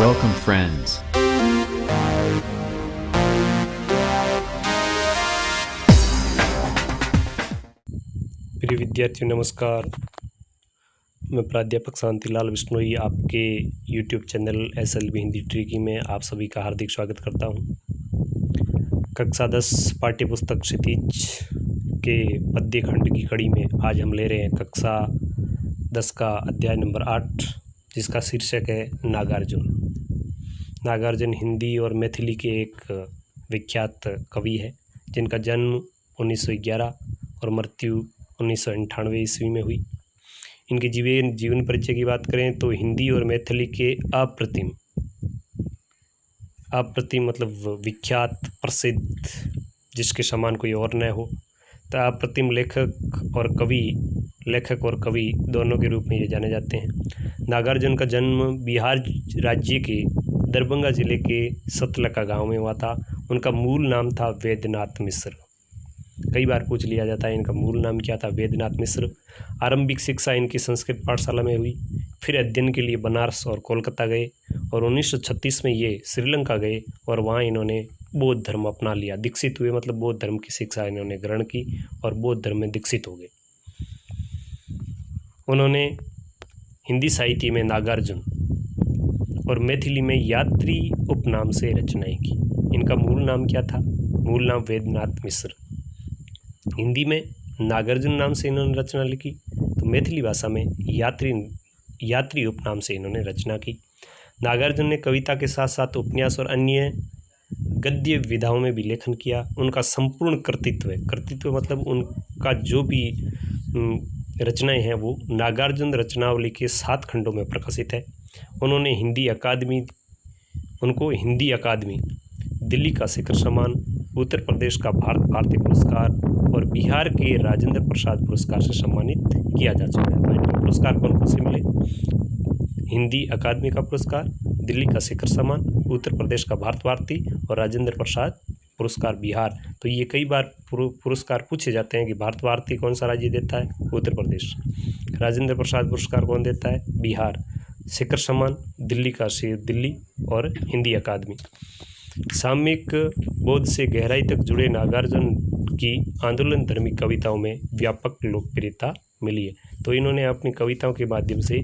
Welcome, friends. प्रिय विद्यार्थियों नमस्कार। मैं प्राध्यापक शांतिलाल बिश्नोई आपके YouTube channel SLB Hindi tricky में आप सभी का हार्दिक स्वागत करता हूं। कक्षा 10 पाठ्यपुस्तक क्षितिज के पद्य खंड की कड़ी में आज हम ले रहे हैं कक्षा 10 का अध्याय नंबर 8, जिसका शीर्षक है नागार्जुन। नागार्जुन हिंदी और मैथिली के एक विख्यात कवि है, जिनका जन्म 1911 और मृत्यु 1998 ईस्वी में हुई। इनके जीवन परिचय की बात करें तो हिंदी और मैथिली के अप्रतिम मतलब विख्यात, प्रसिद्ध, जिसके समान कोई और न हो, तो अप्रतिम लेखक और कवि दोनों के रूप में ये जाने जाते हैं। नागार्जुन का जन्म बिहार राज्य के दरभंगा जिले के सतलका गांव में हुआ था। उनका मूल नाम था वेदनाथ मिश्र। कई बार पूछ लिया जाता है इनका मूल नाम क्या था। वेदनाथ मिश्र। आरंभिक शिक्षा इनकी संस्कृत पाठशाला में हुई, फिर अध्ययन के लिए बनारस और कोलकाता गए और 1936 में ये श्रीलंका गए और वहाँ इन्होंने बौद्ध धर्म अपना लिया। दीक्षित हुए मतलब बौद्ध धर्म की शिक्षा इन्होंने ग्रहण की और बौद्ध धर्म में दीक्षित हो गए। उन्होंने हिंदी साहित्य में नागार्जुन और मैथिली में यात्री उपनाम से रचनाएं की। इनका मूल नाम क्या था? मूल नाम वेदनाथ मिश्र। हिंदी में नागार्जुन नाम से इन्होंने रचना लिखी, तो मैथिली भाषा में यात्री उपनाम से इन्होंने रचना की। नागार्जुन ने कविता के साथ साथ उपन्यास और अन्य गद्य विधाओं में भी लेखन किया। उनका संपूर्ण कृतित्व मतलब उनका जो भी रचनाएं हैं वो नागार्जुन रचनावली के 7 खंडों में प्रकाशित है। उन्होंने हिंदी अकादमी, दिल्ली का शिखर सम्मान, उत्तर प्रदेश का भारती पुरस्कार और बिहार के राजेंद्र प्रसाद पुरस्कार से सम्मानित किया जा चुका है। तो इनके पुरस्कार कौन कौन से मिले? हिंदी अकादमी का पुरस्कार, दिल्ली का शिखर सम्मान, उत्तर प्रदेश का भारती और राजेंद्र प्रसाद पुरस्कार बिहार। तो ये कई बार पुरस्कार पूछे जाते हैं कि भारती कौन सा राज्य देता है? उत्तर प्रदेश। राजेंद्र प्रसाद पुरस्कार कौन देता है? बिहार। शिखर सम्मान दिल्ली और हिंदी अकादमी। सामयिक बौद्ध से गहराई तक जुड़े नागार्जुन की आंदोलन धर्मी कविताओं में व्यापक लोकप्रियता मिली है। तो इन्होंने अपनी कविताओं के माध्यम से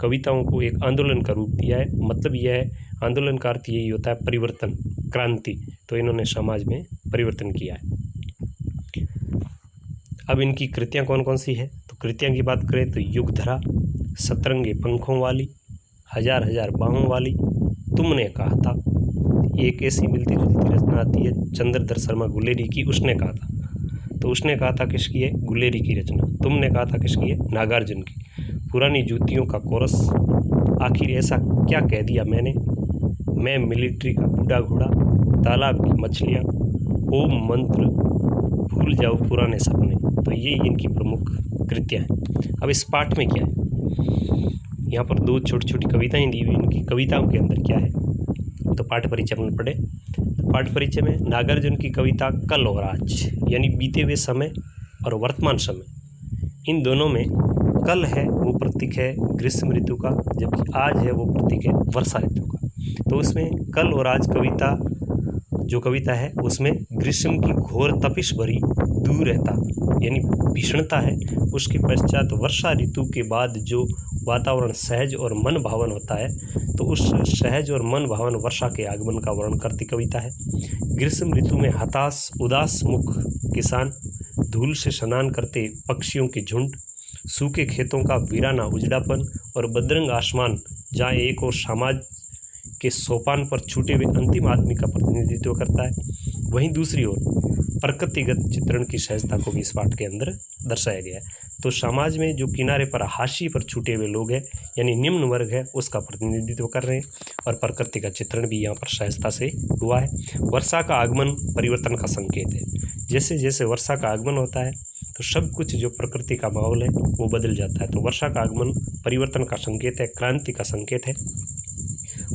कविताओं को एक आंदोलन का रूप दिया है। मतलब यह है, आंदोलन का अर्थ यही होता है परिवर्तन, क्रांति। तो इन्होंने समाज में परिवर्तन किया है। अब इनकी कृतियाँ कौन कौन सी है? तो कृतियाँ की बात करें तो युगधरा, सतरंगे पंखों वाली, हजार हजार बाहों वाली, तुमने कहा था। एक ऐसी मिलती जुलती रचना आती है चंद्रधर शर्मा गुलेरी की, उसने कहा था। तो उसने कहा था किसकी है? गुलेरी की रचना। तुमने कहा था किसकी है? नागार्जुन की। पुरानी जूतियों का कोरस, आखिर ऐसा क्या कह दिया मैंने, मैं मिलिट्री का बूढ़ा घोड़ा, तालाब की मछलियाँ, ओम मंत्र, भूल जाओ पुराने सपने। तो ये इनकी प्रमुख कृतियाँ हैं। अब इस पाठ में क्या है? यहाँ पर 2 छोटी छोटी कविताएँ दी हुई। इनकी कविताओं के अंदर क्या है? तो पाठ परिचय में पढ़े। पाठ परिचय में नागार्जुन की कविता कल और आज, यानी बीते हुए समय और वर्तमान समय, इन दोनों में कल है वो प्रतीक है ग्रीष्म ऋतु का, जबकि आज है वो प्रतीक है वर्षा ऋतु का। तो उसमें कल और आज जो कविता है उसमें ग्रीष्म की घोर तपिश भरी दूर रहता यानी भीषणता है। उसके पश्चात वर्षा ऋतु के बाद जो वातावरण सहज और मन भावन होता है, तो उस सहज और मन भावन वर्षा के आगमन का वर्णन करती कविता है। ग्रीष्म ऋतु में हताश उदास मुख किसान, धूल से स्नान करते पक्षियों के झुंड, सूखे खेतों का वीराना उजड़ापन और बदरंग आसमान, जहाँ एक और समाज के सोपान पर छूटे हुए अंतिम आदमी का प्रतिनिधित्व करता है, वहीं दूसरी ओर प्रकृतिगत चित्रण की सहजता को भी इस पाठ के अंदर दर्शाया गया है। तो समाज में जो किनारे पर हाशिए पर छूटे हुए लोग हैं, यानी निम्न वर्ग है, उसका प्रतिनिधित्व कर रहे हैं और प्रकृति का चित्रण भी यहाँ पर सहजता से हुआ है। वर्षा का आगमन परिवर्तन का संकेत है। जैसे जैसे वर्षा का आगमन होता है तो सब कुछ जो प्रकृति का माहौल है वो बदल जाता है। तो वर्षा का आगमन परिवर्तन का संकेत है, क्रांति का संकेत है।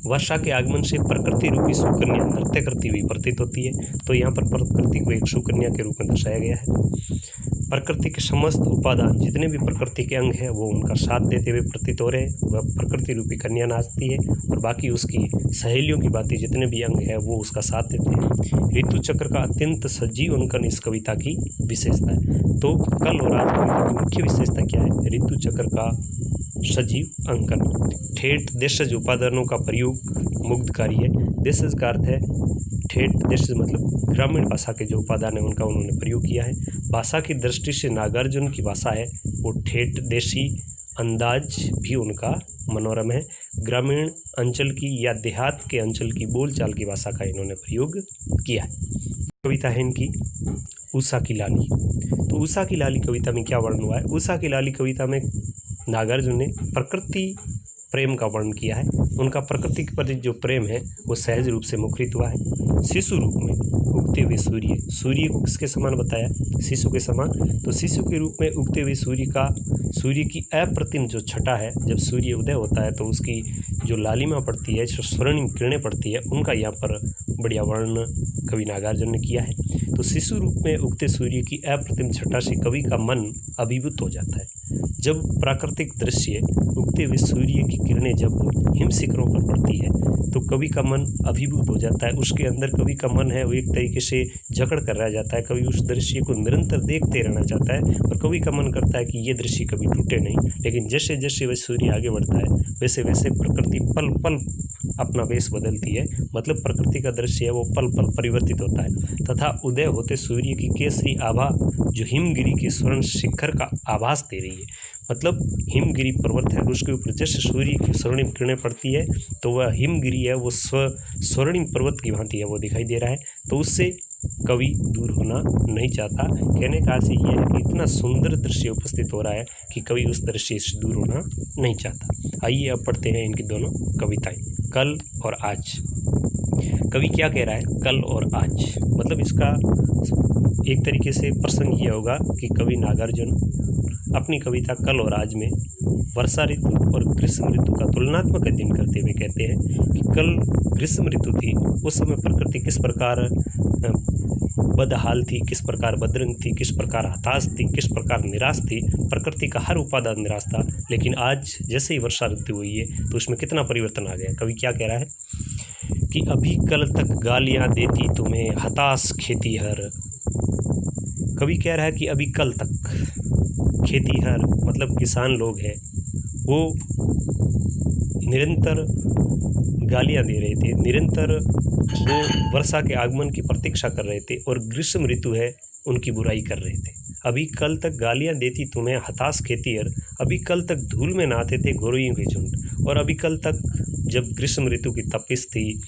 वर्षा के आगमन से प्रकृति रूपी सुकन्या नृत्य करती हुई प्रतीत होती है। तो यहाँ पर प्रकृति को एक सुकन्या के रूप में दर्शाया गया है। प्रकृति के समस्त उपादान जितने भी प्रकृति के अंग हैं वो उनका साथ देते हुए प्रतीत हो रहे हैं। वह प्रकृति रूपी कन्या नाचती है और बाकी उसकी सहेलियों की बातें जितने भी अंग हैं वो उसका साथ देते हैं। ऋतु चक्र का अत्यंत सजीव अंकन इस कविता की विशेषता है। तो कल और आज कविता की मुख्य विशेषता क्या है? ऋतु चक्र का सजीव अंकन। ठेठ देशज उपादानों का प्रयोग मुग्धकारी है। देशज का अर्थ है ठेठ, देशज मतलब ग्रामीण भाषा के जो उपादान है उनका उन्होंने प्रयोग किया है। भाषा की दृष्टि से नागार्जुन की भाषा है वो ठेठ देशी, अंदाज भी उनका मनोरम है। ग्रामीण अंचल की या देहात के अंचल की बोलचाल की भाषा का इन्होंने प्रयोग किया है। कविता है इनकी उषा की लाली। तो उषा की लाली कविता में क्या वर्णन हुआ है? उषा की लाली कविता में नागार्जुन ने प्रकृति प्रेम का वर्णन किया है। उनका प्रकृति के प्रति जो प्रेम है वो सहज रूप से मुखरित हुआ है। शिशु रूप में उगते हुए सूर्य, सूर्य को किसके समान बताया? शिशु के समान। तो शिशु के रूप में उगते हुए सूर्य की अप्रतिम जो छटा है, जब सूर्य उदय होता है तो उसकी जो लालिमा पड़ती है, जो स्वर्णिम किरणें पड़ती है, उनका यहाँ पर बढ़िया वर्णन कवि नागार्जुन ने किया है। तो शिशु रूप में उगते सूर्य की अप्रतिम छटा से कवि का मन अभिभूत हो जाता है। जब प्राकृतिक दृश्य उगते हुए सूर्य की किरणें जब हिम शिखरों पर पड़ती है तो कवि का मन अभिभूत हो जाता है। उसके अंदर कवि का मन है वो एक तरीके से जकड़ कर रह जाता है। कवि उस दृश्य को निरंतर देखते रहना चाहता है और कवि का मन करता है कि ये दृश्य कभी टूटे नहीं। लेकिन जैसे जैसे वह सूर्य आगे बढ़ता है वैसे वैसे प्रकृति पल पल अपना वेश बदलती है। मतलब प्रकृति का दृश्य है वो पल पल परिवर्तित होता है तथा उदय होते सूर्य की केसरी आभा जो हिमगिरी के स्वर्ण शिखर का आभास दे रही है। मतलब हिमगिरी पर्वत है, उसके ऊपर जैसे सूर्य की स्वर्णिम किरणें पड़ती है तो वह हिमगिरी है वो स्वर्णिम पर्वत की भांति है वो दिखाई दे रहा है। तो उससे कवि दूर होना नहीं चाहता। कहने का अर्थ ये है कि इतना सुंदर दृश्य उपस्थित हो रहा है कि कवि उस दृश्य से दूर होना नहीं चाहता। आइए अब पढ़ते हैं इनकी दोनों कविताएं, कल और आज। कवि क्या कह रहा है? कल और आज मतलब इसका एक तरीके से प्रसंग ये होगा कि कवि नागार्जुन अपनी कविता कल और आज में वर्षा ऋतु और ग्रीष्म ऋतु का तुलनात्मक अध्ययन करते हुए कहते हैं कि कल ग्रीष्म ऋतु थी, उस समय प्रकृति किस प्रकार बदहाल थी, किस प्रकार बदरंग थी, किस प्रकार हताश थी, किस प्रकार निराश थी। प्रकृति का हर उपादान निराश था। लेकिन आज जैसे ही वर्षा ऋतु हुई है तो उसमें कितना परिवर्तन आ गया। कवि क्या कह रहा है कि अभी कल तक गालियां देती तुम्हें हताश खेतीहर। कवि कह रहा है कि अभी कल तक खेतीहर मतलब किसान लोग हैं वो निरंतर गालियां दे रहे थे, निरंतर वो वर्षा के आगमन की प्रतीक्षा कर रहे थे और ग्रीष्म ऋतु है उनकी बुराई कर रहे थे। अभी कल तक गालियां देती तुम्हें हताश खेतीहर, अभी कल तक धूल में नहाते थे गोरैयों के झुंड। और अभी कल तक जब ग्रीष्म ऋतु की तपिश थी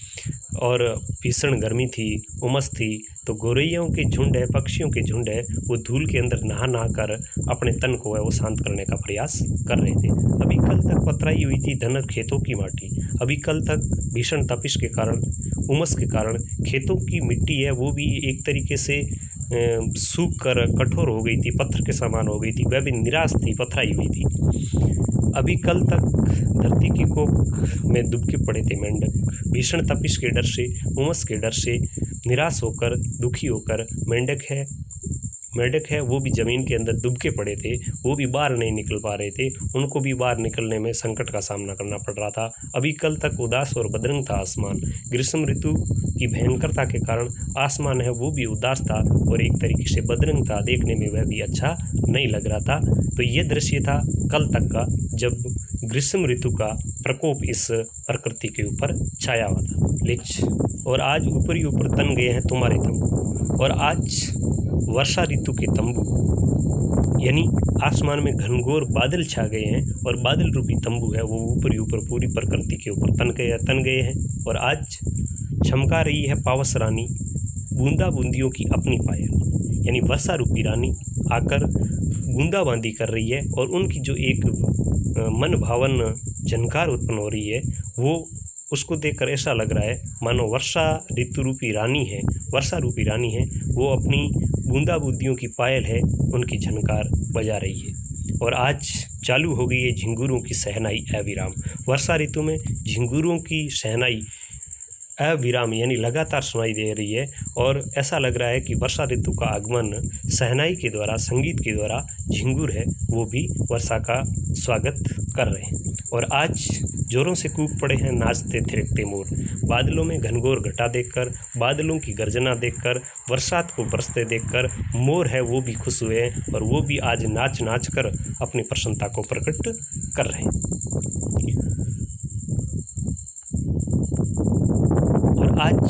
और भीषण गर्मी थी, उमस थी, तो गोरैयों के झुंड है, पक्षियों के झुंड है, वो धूल के अंदर नहा नहा कर अपने तन को है वो शांत करने का प्रयास कर रहे थे। अभी कल तक पथराई हुई थी धनक खेतों की माटी, अभी कल तक भीषण तपिश के कारण, उमस के कारण खेतों की मिट्टी है वो भी एक तरीके से सूख कर कठोर हो गई थी, पत्थर के समान हो गई थी, वह भी निराश थी, पथराई हुई थी। अभी कल तक धरती की कोख में दुबके पड़े थे मेंढक, भीषण तपिश के डर से, उमस के डर से निराश होकर, दुखी होकर मेंढक है वो भी ज़मीन के अंदर दुबके पड़े थे, वो भी बाहर नहीं निकल पा रहे थे, उनको भी बाहर निकलने में संकट का सामना करना पड़ रहा था। अभी कल तक उदास और बदरंग था आसमान, ग्रीष्म ऋतु की भयंकरता के कारण आसमान है वो भी उदास था और एक तरीके से बदरंग था, देखने में वह भी अच्छा नहीं लग रहा था। तो ये दृश्य था कल तक का जब ग्रीष्म ऋतु का प्रकोप इस प्रकृति के ऊपर छाया हुआ था। और आज ऊपर ही ऊपर तन गए हैं तुम्हारे तंबू, और आज वर्षा ऋतु के तंबू यानी आसमान में घनघोर बादल छा गए हैं और बादल रूपी तंबू है वो ऊपर ही ऊपर पूरी प्रकृति के ऊपर तन गए हैं। और आज चमका रही है पावस रानी बूंदा बूंदियों की अपनी पायल, यानी वर्षा रूपी रानी आकर बूंदाबांदी कर रही है और उनकी जो एक मन भावन झनकार उत्पन्न हो रही है वो उसको देखकर ऐसा लग रहा है मानो वर्षा ऋतु रूपी रानी है, वर्षा रूपी रानी है वो अपनी बूंदा बूंदियों की पायल है उनकी झनकार बजा रही है। और आज चालू हो गई है झिंगुरों की सहनाई अविराम। वर्षा ऋतु में झिंगुरों की सहनाई अविराम यानी लगातार सुनाई दे रही है और ऐसा लग रहा है कि वर्षा ऋतु का आगमन शहनाई के द्वारा, संगीत के द्वारा झिंगुर है वो भी वर्षा का स्वागत कर रहे हैं। और आज जोरों से कूक पड़े हैं नाचते थिरकते मोर। बादलों में घनघोर घटा देखकर, बादलों की गर्जना देखकर, बरसात को बरसते देखकर मोर है वो भी खुश हुए हैं और वो भी आज नाच नाच कर अपनी प्रसन्नता को प्रकट कर रहे हैं। और आज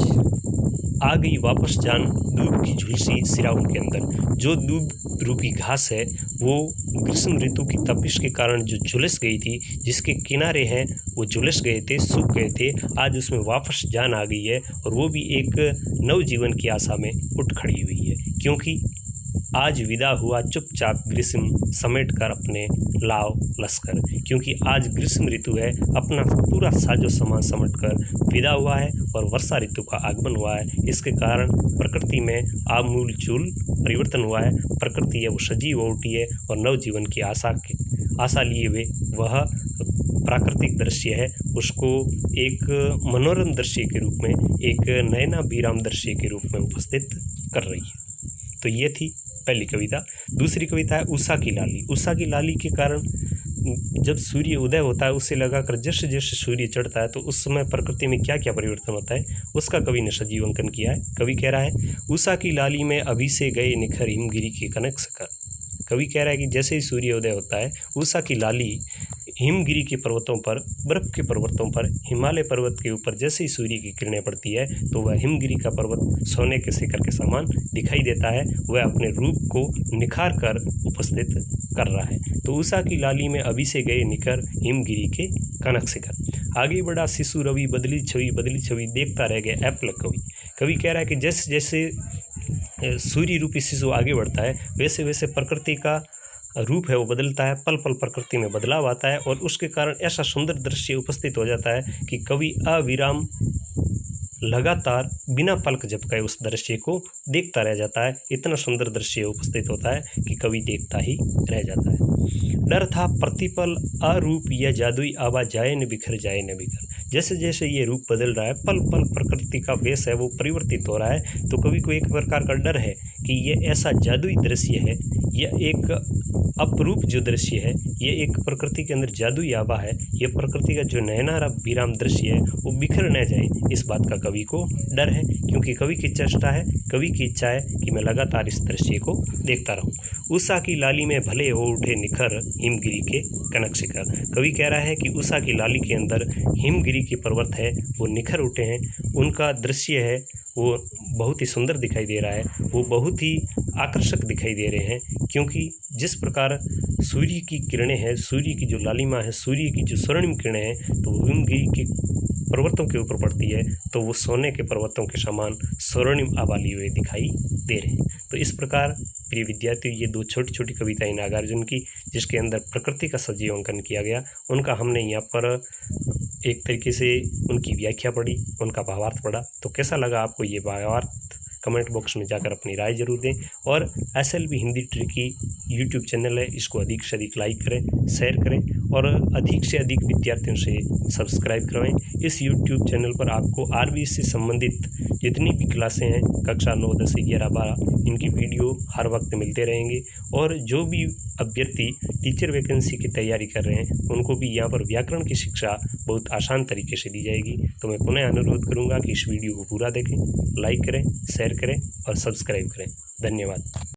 आ गई वापस जान दूब की झुलसी सिराउन के अंदर। जो दूब रूपी घास है वो ग्रीष्म ऋतु की तपिश के कारण जो झुलस गई थी, जिसके किनारे हैं वो झुलस गए थे, सूख गए थे, आज उसमें वापस जान आ गई है और वो भी एक नव जीवन की आशा में उठ खड़ी हुई है। क्योंकि आज विदा हुआ चुपचाप ग्रीष्म समेट कर अपने लाव लश्कर। क्योंकि आज ग्रीष्म ऋतु है, अपना पूरा साजो सामान समेट कर विदा हुआ है और वर्षा ऋतु का आगमन हुआ है। इसके कारण प्रकृति में आमूलचूल परिवर्तन हुआ है। प्रकृति है वो सजीव हो उठी है और नव जीवन की आशा लिए हुए वह प्राकृतिक दृश्य है उसको एक मनोरम दृश्य के रूप में, एक नयनाभिराम दृश्य के रूप में उपस्थित कर रही है। तो ये थी पहली कविता। दूसरी कविता है उषा की लाली। उषा की लाली के कारण जब सूर्य उदय होता है उससे लगाकर जैसे जैसे सूर्य चढ़ता है तो उस समय प्रकृति में क्या क्या परिवर्तन होता है उसका कवि ने सजीव अंकन किया है। कवि कह रहा है उषा की लाली में अभी से गए निखर हिमगिरी के कनक सकर। कवि कह रहा है कि जैसे ही सूर्य उदय होता है उषा की लाली हिमगिरी के पर्वतों पर, बर्फ के पर्वतों पर, हिमालय पर्वत के ऊपर जैसे ही सूर्य की किरणें पड़ती है तो वह हिमगिरी का पर्वत सोने के शिखर के समान दिखाई देता है। वह अपने रूप को निखार कर उपस्थित कर रहा है। तो उषा की लाली में अभी से गए निखर हिमगिरी के कनक शिखर। आगे बढ़ा शिशु रवि बदली छवि देखता रह गया ऐपलक कवि। कवि कह रहा है कि जैसे जैसे सूर्य रूपी शिशु आगे बढ़ता है वैसे वैसे प्रकृति का रूप है वो बदलता है, पल पल प्रकृति में बदलाव आता है और उसके कारण ऐसा सुंदर दृश्य उपस्थित हो जाता है कि कवि अविराम लगातार बिना पलक झपकाए उस दृश्य को देखता रह जाता है। इतना सुंदर दृश्य उपस्थित होता है कि कवि देखता ही रह जाता है। डर था प्रतिपल अरूप यह जादुई आवा जाए न बिखर जाए न बिखर। जैसे जैसे ये रूप बदल रहा है, पल पल प्रकृति का वेश है वो परिवर्तित हो रहा है, तो कवि को एक प्रकार का डर है कि ये ऐसा जादुई दृश्य है, यह एक अपरूप जो दृश्य है, ये एक प्रकृति के अंदर जादुई आभा है, ये प्रकृति का जो नयनारा विराम दृश्य है वो बिखर न जाए, इस बात का कवि को डर है। क्योंकि कवि की चेष्टा है, कवि की इच्छा है कि मैं लगातार इस दृश्य को देखता रहूं। उषा की लाली में भले हो उठे निखर हिमगिरी के कनक शिखर। कवि कह रहा है कि उषा की लाली के अंदर हिमगिरी के पर्वत है वो निखर उठे हैं, उनका दृश्य है वो बहुत ही सुंदर दिखाई दे रहा है, वो बहुत ही आकर्षक दिखाई दे रहे हैं। क्योंकि जिस प्रकार सूर्य की किरणें हैं, सूर्य की जो लालिमा है, सूर्य की जो स्वर्णिम किरणें हैं, तो वो हिमगिरी के पर्वतों के ऊपर पड़ती है तो वो सोने के पर्वतों के समान स्वर्णिम आभा लिए हुए दिखाई दे रहे हैं। तो इस प्रकार प्रिय विद्यार्थियों, ये दो छोटी छोटी कविताएं नागार्जुन की जिसके अंदर प्रकृति का सजीव अंकन किया गया, उनका हमने यहाँ पर एक तरीके से उनकी व्याख्या पढ़ी, उनका भावार्थ पढ़ा। तो कैसा लगा आपको ये भावार्थ? कमेंट बॉक्स में जाकर अपनी राय जरूर दें। और SLB Hindi tricky YouTube channel है, इसको अधिक से अधिक लाइक करें, शेयर करें और अधिक से अधिक विद्यार्थियों से सब्सक्राइब करवाएं। इस यूट्यूब चैनल पर आपको RBS से संबंधित जितनी भी क्लासें हैं, कक्षा 9, 10, 11, 12, इनकी वीडियो हर वक्त मिलते रहेंगे। और जो भी अभ्यर्थी टीचर वैकेंसी की तैयारी कर रहे हैं उनको भी यहाँ पर व्याकरण की शिक्षा बहुत आसान तरीके से दी जाएगी। तो मैं पुनः अनुरोध करूँगा कि इस वीडियो को पूरा देखें, लाइक करें, शेयर करें और सब्सक्राइब करें। धन्यवाद।